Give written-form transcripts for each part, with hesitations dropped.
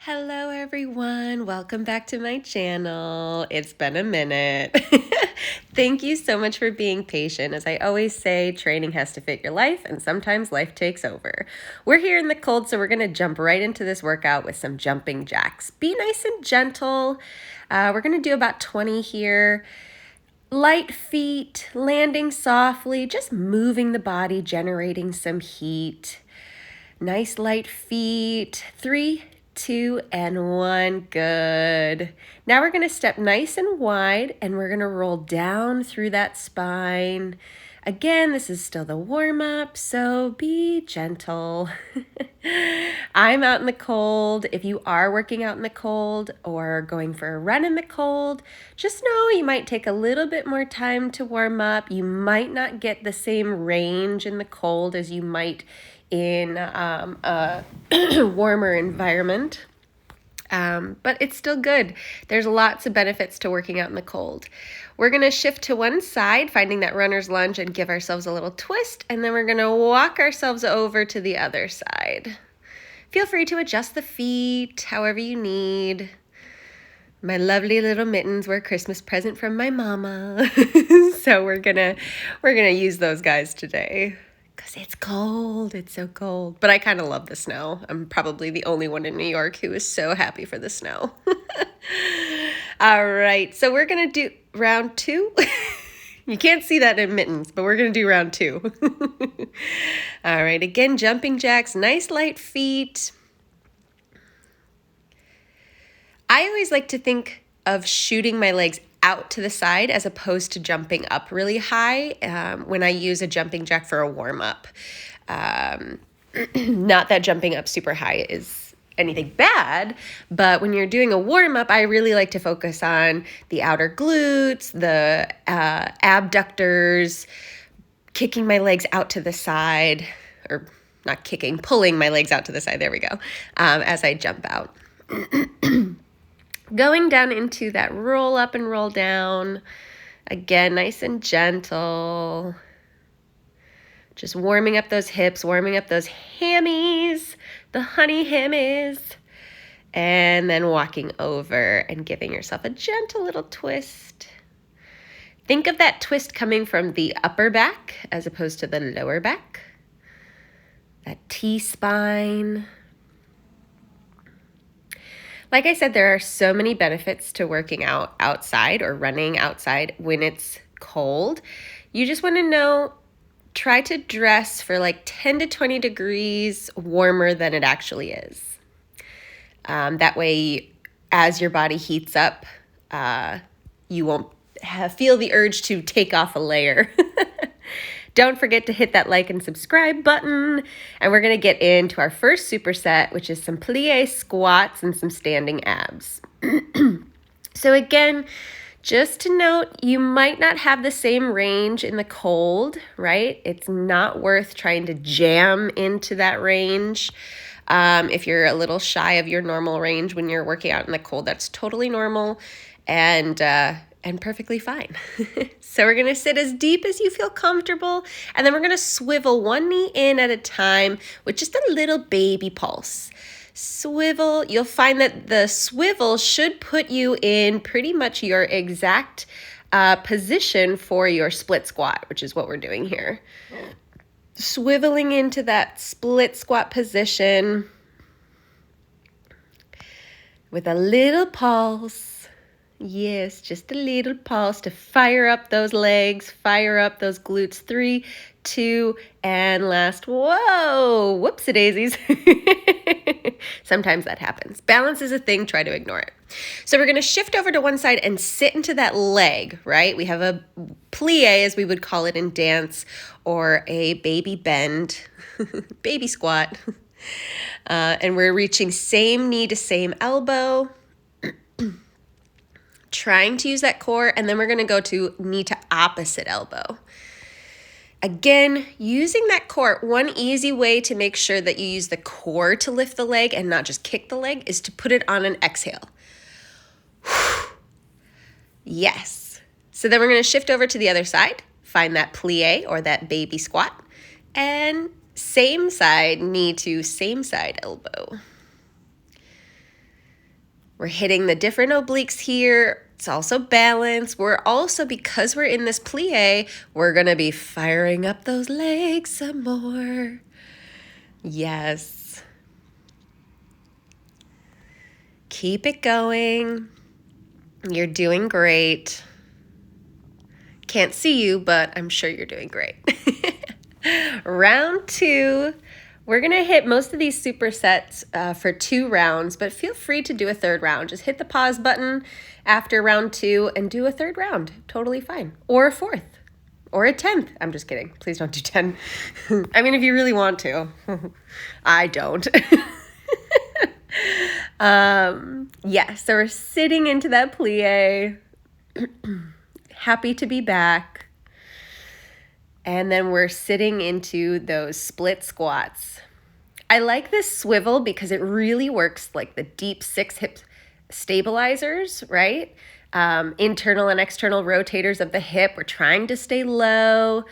Hello everyone, welcome back to my channel. It's been a minute. Thank you so much for being patient. As I always say, training has to fit your life and sometimes life takes over. We're here in the cold, so we're gonna jump right into this workout with some jumping jacks. Be nice and gentle. We're gonna do about 20 here. Light feet, landing softly, just moving the body, generating some heat. Nice light feet. 3, 2, and 1. Good. Now we're going to step nice and wide and we're going to roll down through that spine. Again, this is still the warm-up, so be gentle. I'm out in the cold. If you are working out in the cold or going for a run in the cold, just know you might take a little bit more time to warm up. You might not get the same range in the cold as you might in a warmer environment. But it's still good. There's lots of benefits to working out in the cold. We're going to shift to one side, finding that runner's lunge, and give ourselves a little twist, and then we're going to walk ourselves over to the other side. Feel free to adjust the feet however you need. My lovely little mittens were a Christmas present from my mama. So we're gonna use those guys today. Because it's cold, it's so cold. But I kind of love the snow. I'm probably the only one in New York who is so happy for the snow. All right, so we're gonna do round 2. You can't see that in mittens, but we're gonna do round 2. All right, again, jumping jacks, nice light feet. I always like to think of shooting my legs out to the side as opposed to jumping up really high when I use a jumping jack for a warm-up. Not that jumping up super high is anything bad, but when you're doing a warm-up, I really like to focus on the outer glutes, the abductors, kicking my legs out to the side, or not kicking, pulling my legs out to the side, there we go, as I jump out. Going down into that roll up and roll down. Again, nice and gentle. Just warming up those hips, warming up those hammies, the honey hammies. And then walking over and giving yourself a gentle little twist. Think of that twist coming from the upper back as opposed to the lower back. That T-spine. Like I said, there are so many benefits to working out outside or running outside when it's cold. You just want to know, try to dress for like 10 to 20 degrees warmer than it actually is. That way, as your body heats up, you won't feel the urge to take off a layer. Don't forget to hit that like and subscribe button. And we're going to get into our first superset, which is some plie squats and some standing abs. So again, just to note, you might not have the same range in the cold, right? It's not worth trying to jam into that range. If you're a little shy of your normal range when you're working out in the cold, that's totally normal and perfectly fine. So we're gonna sit as deep as you feel comfortable, and then we're gonna swivel one knee in at a time with just a little baby pulse. Swivel, you'll find that the swivel should put you in pretty much your exact position for your split squat, which is what we're doing here. Swiveling into that split squat position with a little pulse. Yes, just a little pulse to fire up those legs, fire up those glutes. 3, 2, and last. Whoa, whoopsie-daisies. Sometimes that happens. Balance is a thing, try to ignore it. So we're gonna shift over to one side and sit into that leg, right? We have a plie, as we would call it in dance, or a baby bend, baby squat. And we're reaching same knee to same elbow. Trying to use that core, and then we're gonna go to knee to opposite elbow. Again, using that core, one easy way to make sure that you use the core to lift the leg and not just kick the leg is to put it on an exhale. Yes. So then we're gonna shift over to the other side, find that plie or that baby squat, and same side knee to same side elbow. We're hitting the different obliques here. It's also balance. We're also, because we're in this plie, we're going to be firing up those legs some more. Yes. Keep it going. You're doing great. Can't see you, but I'm sure you're doing great. Round 2. We're going to hit most of these supersets for 2 rounds, but feel free to do a 3rd round. Just hit the pause button after round 2 and do a 3rd round. Totally fine. Or a 4th. Or a 10th. I'm just kidding. Please don't do 10. I mean, if you really want to. I don't. Yeah, so we're sitting into that plie. Happy to be back. And then we're sitting into those split squats. I like this swivel because it really works like the deep 6 hip stabilizers, right? Internal and external rotators of the hip. We're trying to stay low.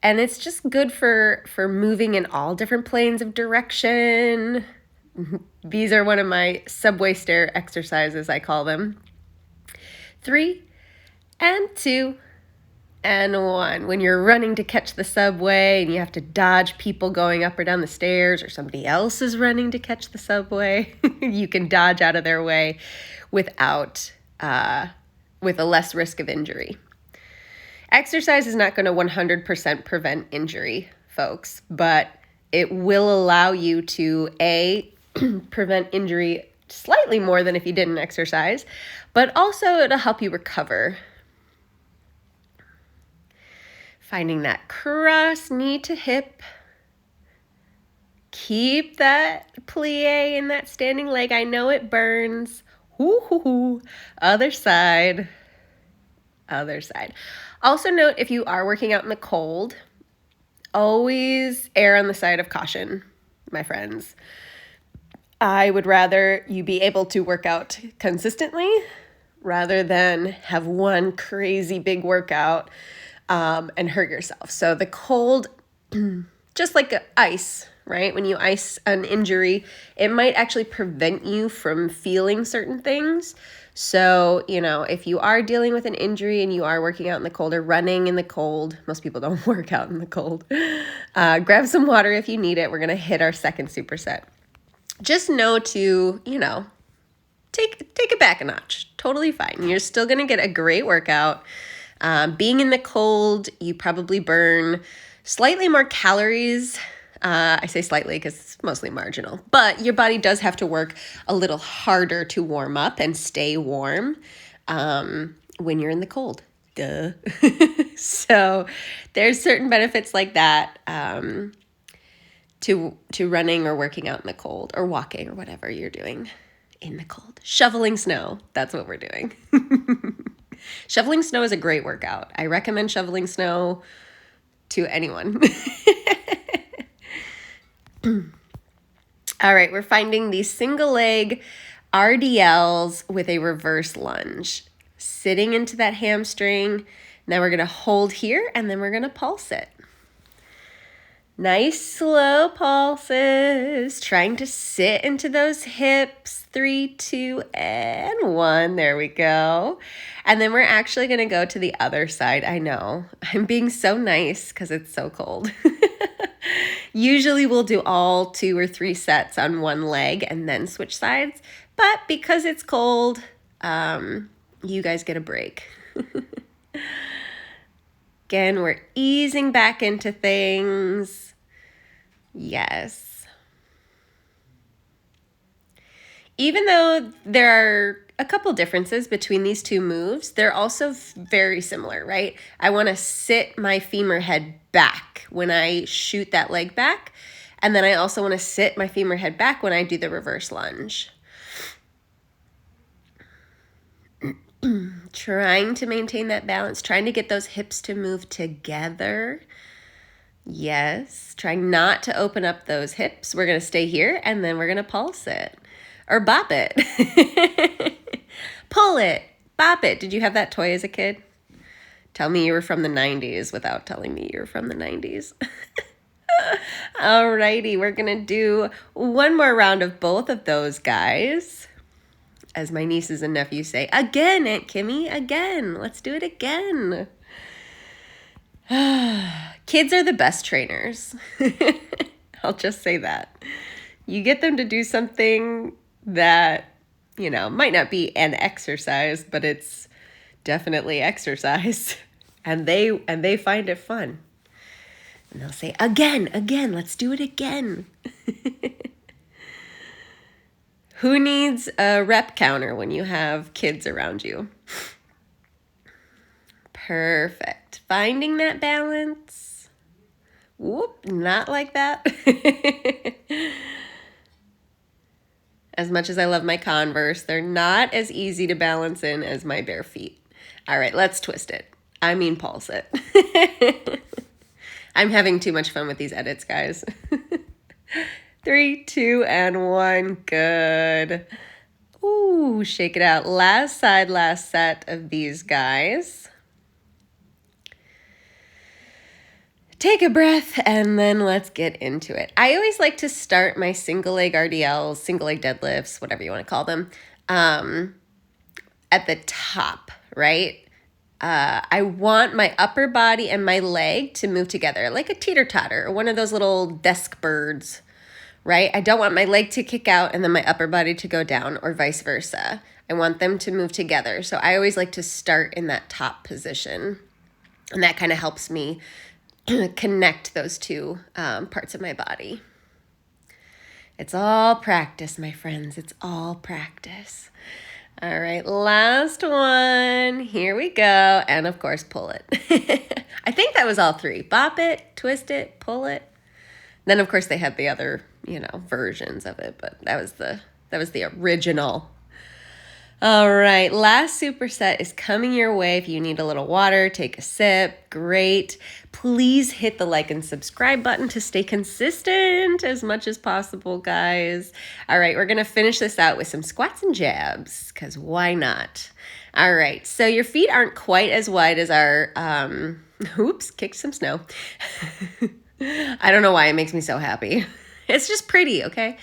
And it's just good for moving in all different planes of direction. These are one of my subway stair exercises, I call them. 3 and 2 and 1. When you're running to catch the subway and you have to dodge people going up or down the stairs, or somebody else is running to catch the subway, you can dodge out of their way with a less risk of injury. Exercise is not going to 100% prevent injury, folks, but it will allow you to prevent injury slightly more than if you didn't exercise, but also it'll help you recover. Finding that cross knee to hip. Keep that plie in that standing leg. I know it burns. Woo-hoo-hoo. Other side. Other side. Also note, if you are working out in the cold, always err on the side of caution, my friends. I would rather you be able to work out consistently rather than have one crazy big workout and hurt yourself. So the cold, just like ice, right? When you ice an injury, it might actually prevent you from feeling certain things. So, if you are dealing with an injury and you are working out in the cold or running in the cold, most people don't work out in the cold, grab some water if you need it. We're going to hit our second superset. Just know to, take it back a notch. Totally fine. You're still going to get a great workout. Being in the cold, you probably burn slightly more calories. I say slightly because it's mostly marginal, but your body does have to work a little harder to warm up and stay warm when you're in the cold. Duh. So there's certain benefits like that to running or working out in the cold or walking or whatever you're doing in the cold. Shoveling snow, that's what we're doing. Shoveling snow is a great workout. I recommend shoveling snow to anyone. All right, we're finding these single leg RDLs with a reverse lunge. Sitting into that hamstring. Now we're going to hold here and then we're going to pulse it. Nice slow pulses. Trying to sit into those hips. 3, 2, and 1. There we go. And then we're actually going to go to the other side. I know. I'm being so nice because it's so cold. Usually we'll do all 2 or 3 sets on one leg and then switch sides. But because it's cold, you guys get a break. Again, we're easing back into things. Yes. Even though there are a couple differences between these two moves, they're also very similar, right? I want to sit my femur head back when I shoot that leg back. And then I also want to sit my femur head back when I do the reverse lunge. Trying to maintain that balance, trying to get those hips to move together. Yes, trying not to open up those hips. We're going to stay here and then we're going to pulse it or bop it. Pull it, bop it. Did you have that toy as a kid? Tell me you were from the 90s without telling me you're from the 90s. Alrighty, we're going to do one more round of both of those guys. as my nieces and nephews say, again, Aunt Kimmy, again. Let's do it again. Kids are the best trainers. I'll just say that. You get them to do something that, you know, might not be an exercise, but it's definitely exercise. And they find it fun. And they'll say, again, let's do it again. Who needs a rep counter when you have kids around you? Perfect. Finding that balance. Whoop, not like that. As much as I love my Converse, they're not as easy to balance in as my bare feet. All right, let's twist it. I mean, pulse it. I'm having too much fun with these edits, guys. 3, 2, and 1. Good. Ooh, shake it out. Last side, last set of these guys. Take a breath, and then let's get into it. I always like to start my single leg RDLs, single leg deadlifts, whatever you want to call them, at the top, right? I want my upper body and my leg to move together like a teeter-totter or one of those little desk birds, right? I don't want my leg to kick out and then my upper body to go down or vice versa. I want them to move together. So I always like to start in that top position. And that kind of helps me connect those two parts of my body. It's all practice, my friends. It's all practice. All right, last one. Here we go. And of course, pull it. I think that was all 3. Bop it, twist it, pull it. Then of course they had the other, versions of it, but that was the original. All right, last superset is coming your way. If you need a little water, take a sip. Great. Please hit the like and subscribe button to stay consistent as much as possible, guys. All right, we're going to finish this out with some squats and jabs, because why not? All right, so your feet aren't quite as wide as our, oops, kicked some snow. I don't know why it makes me so happy. It's just pretty, okay?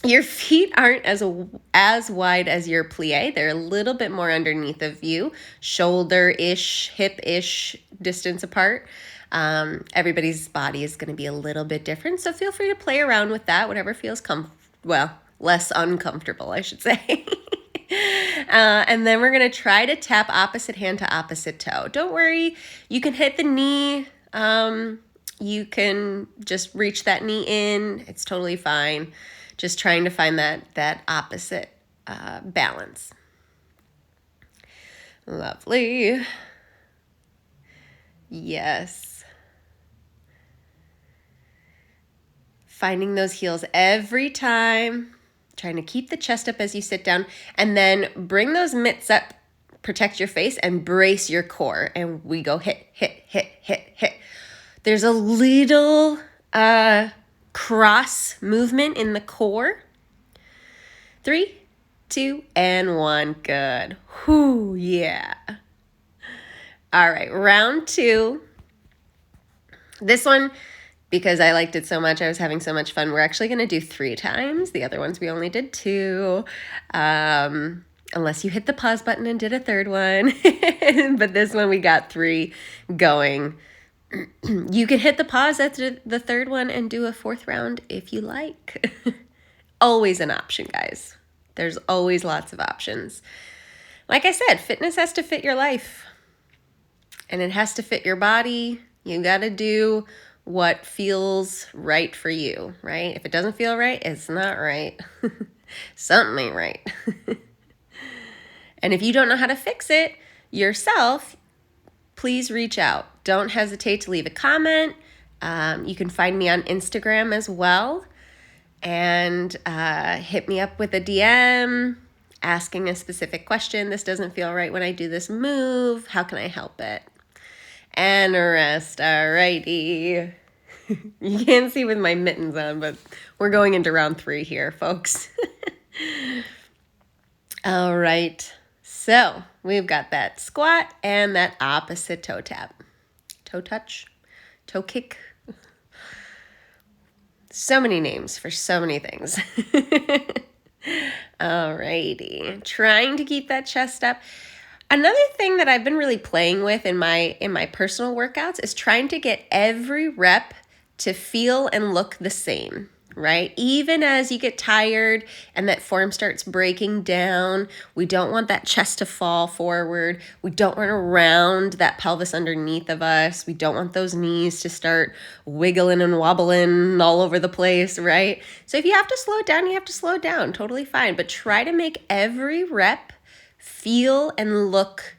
Your feet aren't as wide as your plie. They're a little bit more underneath of you, shoulder-ish, hip-ish distance apart. Everybody's body is going to be a little bit different, so feel free to play around with that, whatever feels less uncomfortable, I should say. And then we're going to try to tap opposite hand to opposite toe. Don't worry, you can hit the knee. You can just reach that knee in. It's totally fine. Just trying to find that opposite balance. Lovely. Yes. Finding those heels every time. Trying to keep the chest up as you sit down. And then bring those mitts up. Protect your face and brace your core. And we go hit, hit, hit, hit, hit. There's a little cross movement in the core. 3, 2, and 1. Good. Whoo, yeah. All right, round 2. This one, because I liked it so much, I was having so much fun, we're actually going to do 3 times. The other ones we only did 2. Unless you hit the pause button and did a 3rd one. But this one we got 3 going. You can hit the pause at the 3rd one and do a 4th round if you like. Always an option, guys. There's always lots of options. Like I said, fitness has to fit your life. And it has to fit your body. You got to do what feels right for you, right? If it doesn't feel right, it's not right. Something ain't right. And if you don't know how to fix it yourself, please reach out. Don't hesitate to leave a comment. You can find me on Instagram as well. And hit me up with a DM asking a specific question. This doesn't feel right when I do this move. How can I help it? And rest. Alrighty. You can't see with my mittens on, but we're going into round 3 here, folks. All right. So we've got that squat and that opposite toe tap. Toe touch, toe kick. So many names for so many things. Alrighty, trying to keep that chest up. Another thing that I've been really playing with in my personal workouts is trying to get every rep to feel and look the same, right? Even as you get tired and that form starts breaking down, we don't want that chest to fall forward. We don't want to round that pelvis underneath of us. We don't want those knees to start wiggling and wobbling all over the place, right? So if you have to slow it down, you have to slow it down. Totally fine. But try to make every rep feel and look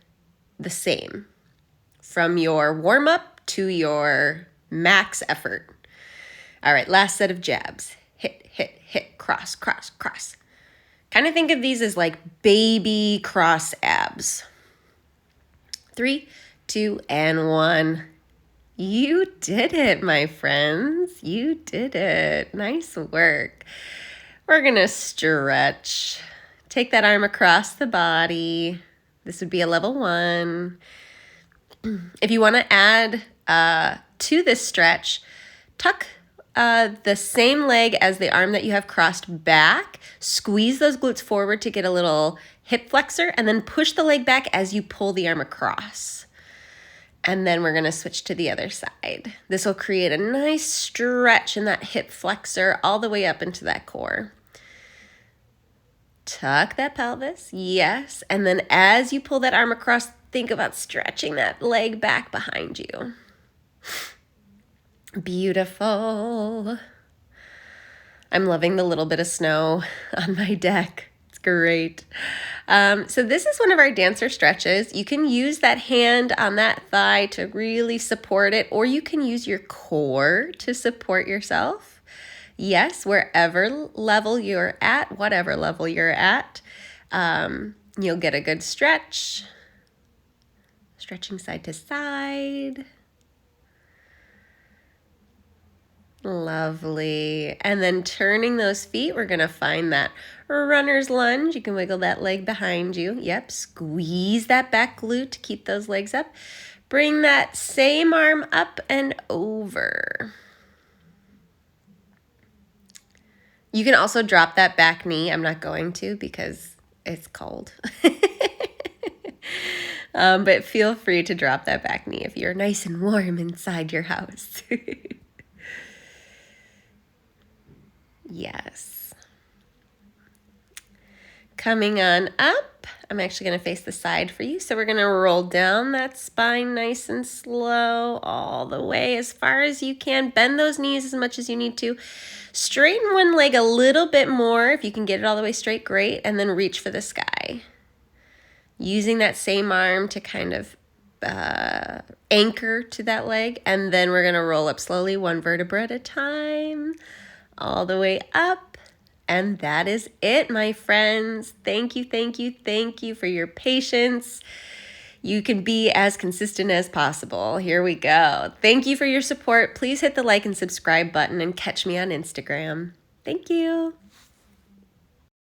the same from your warm-up to your max effort. All right, last set of jabs. Hit, hit, hit, cross, cross, cross. Kind of think of these as like baby cross abs. 3, 2, and 1. You did it, my friends. You did it. Nice work. We're going to stretch. Take that arm across the body. This would be a level 1. If you want to add to this stretch, tuck the same leg as the arm that you have crossed back. Squeeze those glutes forward to get a little hip flexor, and then push the leg back as you pull the arm across. And then we're going to switch to the other side. This will create a nice stretch in that hip flexor all the way up into that core. Tuck that pelvis, yes. And then as you pull that arm across, think about stretching that leg back behind you. Beautiful. I'm loving the little bit of snow on my deck. It's great. So this is one of our dancer stretches. You can use that hand on that thigh to really support it, or you can use your core to support yourself. Yes, wherever level you're at, whatever level you're at, you'll get a good stretch. Stretching side to side. Lovely. And then turning those feet, we're going to find that runner's lunge. You can wiggle that leg behind you. Yep, squeeze that back glute to keep those legs up. Bring that same arm up and over. You can also drop that back knee. I'm not going to because it's cold. But feel free to drop that back knee if you're nice and warm inside your house. Yes. Coming on up, I'm actually going to face the side for you. So we're going to roll down that spine nice and slow all the way as far as you can. Bend those knees as much as you need to. Straighten one leg a little bit more. If you can get it all the way straight, great. And then reach for the sky. Using that same arm to kind of anchor to that leg. And then we're going to roll up slowly, one vertebra at a time, all the way up. And that is it, my friends. Thank you, thank you, thank you for your patience. You can be as consistent as possible. Here we go. Thank you for your support. Please hit the like and subscribe button and catch me on Instagram. Thank you.